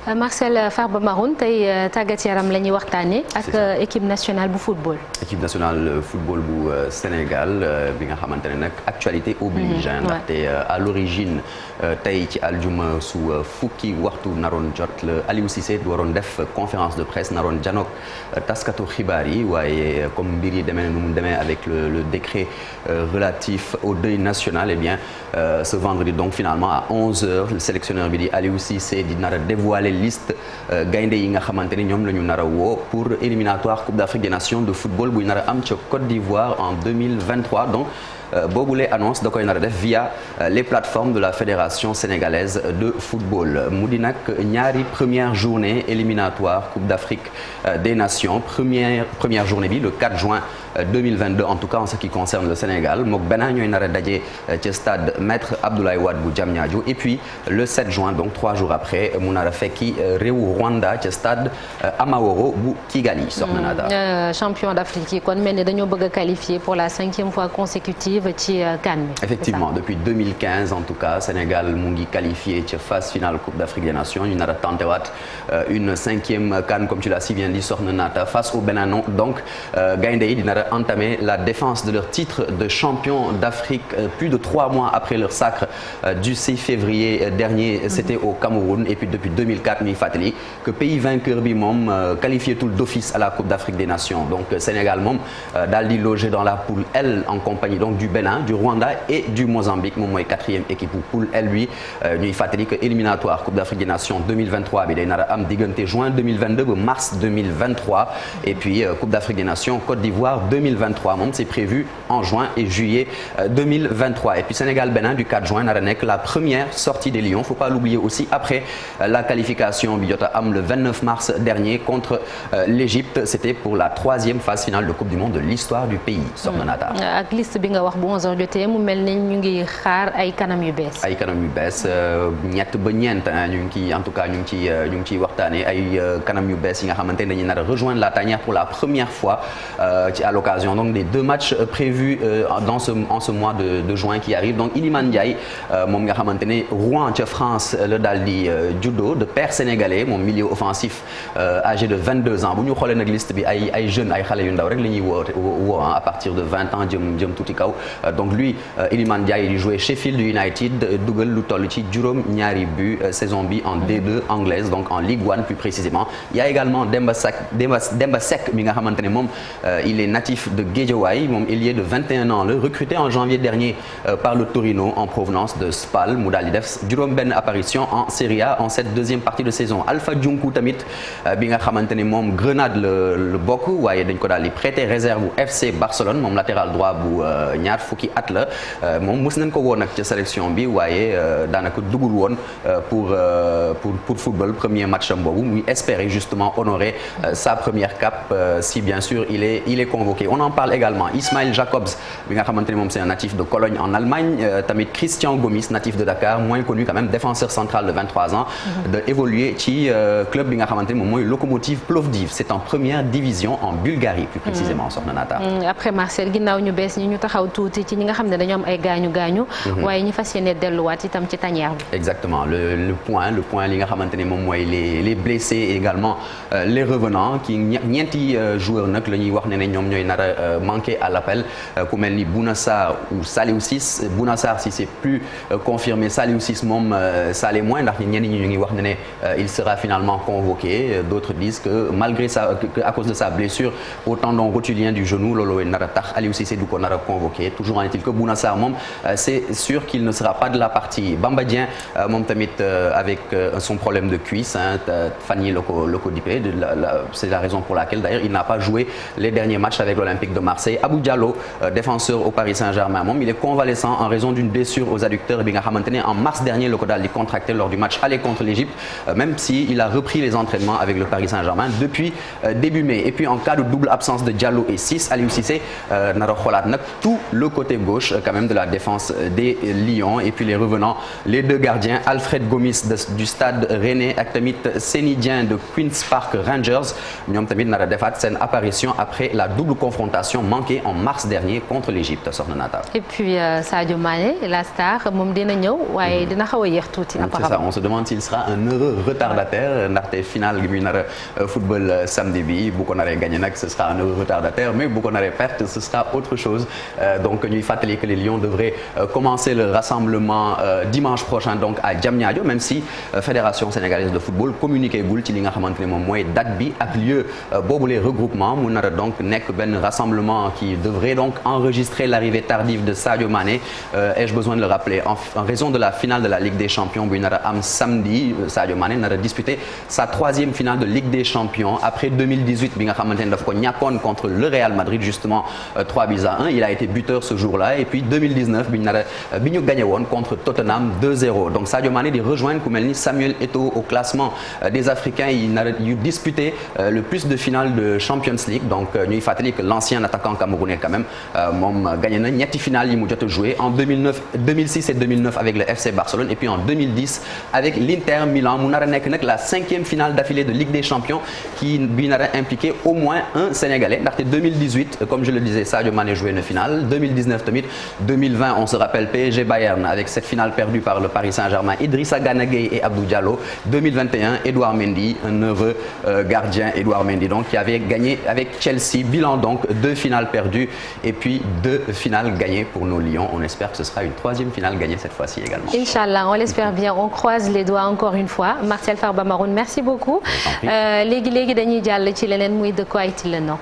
Marcel Farba Maroun tey tàggat yaram la ñuy waxtaanee ak équipe nationale bu football. équipe nationale football bu Sénégal bi nga xamante ne nag actualité oblige. ndaxte à l'origine tey ci aljuma su fukki waxtu naroon jot la Aliou Cissé waroon def conférence de presse naroon janook taskatu xibaar yi waaye comme mbir yi demee nu mu demee avec le décret relatif au deuil national et bien ce vendredi donc finalement à 11h le sélectionneur bi di Aliou Cissé di nar a dévoiler liste gaynde yi nga xamante ni ñoom la ñu nar a woo pour éliminatoire Coupe d'Afrique des Nations de football buy nar a am ca Côte d'Ivoire en 2023 donc boobule annonce da koy nar a def via les plateformes de la Fédération sénégalaise de football mu di nag ñaari première journée éliminatoire Coupe d'Afrique des Nations première journée bi le 4 juin 2022 en tout cas en ce qui concerne le Sénégal mook Bénin ñooy nar a daje ca stade Maître Abdoulaye Wade bu Diamniadio et puis le 7 juin donc 3 jours après mu nar a fekki réewu Rwanda ca stade Amahoro bu Kigali soxna Nada. champion d'Afrique yi kon mel ni dañoo bëgg a qualifier pour la 5e fois consécutive ci CAN bi. effectivement depuis 2015 en tout cas Sénégal mu ngi qualifié ca phase finale Coupe d'Afrique des Nations ñu nar a tenté waat une 5e CAN comme tu l'as si bien dit soxna Nata face au Bénin donc gaynde yi dina entamer la défense de leur titre de champion d'Afrique plus de 3 mois après leur sacre du 6 février dernier c'était au Cameroun et puis depuis 2004 ñuy fàttali que pays vainqueur bi moom qualifié tout d'office à la Coupe d'Afrique des Nations donc Sénégal moom daal di logé dans la poule L en compagnie donc du Bénin du Rwanda et du Mozambique moom mooy 4e équipe bu poule L lui ñuy fàttali que éliminatoire Coupe d'Afrique des Nations 2023 bi day nar a am diggante juin 2022 ba mars 2023 et puis Coupe d'Afrique des Nations Côte d'Ivoire 2023 moom c'est prévu en juin et juillet 2023 et puis Sénégal-Bénin du 4 juin nar a nekk la première sortie des Lions faut pas l'oublier aussi après la qualification bi jot a am le 29 mars dernier contre l'Égypte c'était pour la 3e phase finale de Coupe du Monde de l'histoire du pays soxna Nata. ak liste bi nga wax bu 11h jotee mu mel ni ñu ngi xaar ay kanam yu bees. ay kanam yu bees ñett ba ñeent ñu ngi ciy en tout cas ñu ngi ciy waxtaanee ay kanam yu bees yi nga xamante ne dañuy nar a rejoindre la tanière pour la première fois à l'occasion donc des 2 matchs prévus en ce mois de juin qui arrive donc Iliman Ndiaye moom nga xamante ne Rouen ca France la daal di judo de père sénégalais moom milieu offensif âgé de 22 ans bu ñu xoolee nag liste bi ay jeunes ay xale yu ndaw rek la ñuy woo à partir de 20 ans jëm tuuti kaw donc lui Iliman Ndiaye di joué Sheffield United dugal lu toll ci juróom ñaari but saison bi en D2 anglaise donc en Ligue 1 plus précisément il y a également Demba Seck mi nga xamante ne moom il est natif de Guédiawaye moom ailier de 21 ans la recruté en janvier dernier par le Torino en provenance de Spal mu daal di def juróom benn apparition en Serie A en cette 2e partie de saison Alpha Djounkou tamit bi nga xamante ne moom Grenade le bokk waaye dañ ko daal di prêter réserve bu FC Barcelone moom latéral droit bu ñaar fukki at la moom mës nañ ko woon nag ca sélection bi waaye daanaka dugul woon pour football premier match am boobu muy espérer justement honorer sa première cape si bien sûr il est convoqué on en parle également Ismaël Jacobs bi nga xamante ne moom c'est un natif de Cologne en Allemagne tamit Christian Gomis natif de Dakar moins connu quand même défenseur central de 23 ans de évoluer ci club bi nga xamante ne moom mooy Lokomotiv Plovdiv c'est en première division en Bulgarie plus précisément soxna Nata. après Marcel ginnaaw ñu bees ñi ñu taxaw tuuti ci ñi nga xam ne dañoo am ay gaañu waaye ñi fas yéene delluwaat itam ci tanière bi. exactement le point li nga xamante ne moom mooy les blessés et également les revenants ki ñeenti joueurs nag la ñuy wax ne ñoom ñooy nar a manqué à l'appel ku mel ni Bouna Sarr ou Saliou Ciss Bouna Sarr si c'est plus confirmé Saliou Ciss moom ça l'est moins ndax ñenn ñi ñu ngi wax ne il sera finalement convoqué d'autres disent que malgré ça que à cause de sa blessure au tendon rotulien du genou loolu nar a tax Aliou Cissé du ko nar a convoqué toujours en est-il que Bouna Sarr moom c'est sûr qu'il ne sera pas de la partie Bamba Dieng moom tamit avec son problème de cuisse fan yi la ko dippee c'est la raison pour laquelle d'ailleurs il n'a pas joué les derniers matchs avec l'Olympique de Marseille Abou Diallo défenseur au Paris Saint-Germain moom il est convalescent en raison d'une blessure aux adducteurs bi nga xamante ne en mars dernier la ko daal di contracté lors du match aller contre l'Égypte même si il a repris les entraînements avec le Paris Saint-Germain depuis début mai et puis en cas de double absence de Diallo et Ciss Aliou Cissé nar a xoolaat nag tout le côté gauche quand même de la défense des Lions. Et puis les revenants, les deux gardiens, Alfred Gomis du Stade Rennais ak tamit Seny Dieng de Queen's Park Rangers ñoom tamit nar a defaat seen apparition après la double confrontation manquée en mars dernier contre l'Égypte soxna Nata. Et puis Sadio Mané la star moom dina ñëw waaye dina xaw a yéex tuuti. C'est ça, on se demande s'il sera un heureux retardataire ndaxte final gi muy nar a football samedi bi bu ko naree gagné nag ce sera un heureux retardataire mais bu ko naree perte ce sera autre chose donc ñuy fàttali que les Lions devraient commencer le rassemblement dimanche prochain donc à Diamniadio même si fédération sénégalaise de football communiqué gul ci li nga xamante ne moom mooy date bi ak lieu boobu les regroupements mu nar a donc nekk benn rassemblement qui devrait donc enregistrer l'arrivée tardive de Sadio Mané ai-je besoin de le rappeler en raison de la finale de la Ligue des Champions bu nar a am samedi Sadio Mané nar a disputer sa troisième finale de Ligue des Champions après 2018 bi nga xamante ne daf ko ñàkkoon contre le Real Madrid justement 3-1 il a été buteur ce jour-là et puis 2019 bi ñu gagné woon contre Tottenham 2-0 donc Sadio Mané di rejoindre ku mel ni Samuel Eto'o au classement des Africains yu disputé le plus de finales de Champions League donc ñuy fàttali que l'ancien attaquant camerounais quand même moom gagné na ñetti finales yi mu jot a joué en 2006 et 2009 avec le FC Barcelone et puis en 2010 avec l'Inter Milan mu nar a nekk nag la 5e finale d'affilée de Ligue des Champions bi nar a impliqué au moins un Sénégalais ndaxte 2018 comme je le disais Sadio Mané joué na finale 2019 tamit 2020 on se rappelle PSG Bayern avec cette finale perdue par le Paris Saint-Germain Idrissa Gana Gueye et Abdou Diallo 2021 Edouard Mendy un heureux gardien Edouard Mendy donc qui avait gagné avec Chelsea bilan donc 2 finales perdues et puis 2 finales gagnées pour nos Lions on espère que ce sera une 3e finale gagnée cette fois-ci également. Inch'Allah on l'espère bien on croise les doigts encore une fois Martial Farba Maroun merci beaucoup léegi dañuy jàll ci leneen muy de quoi est-il le nom.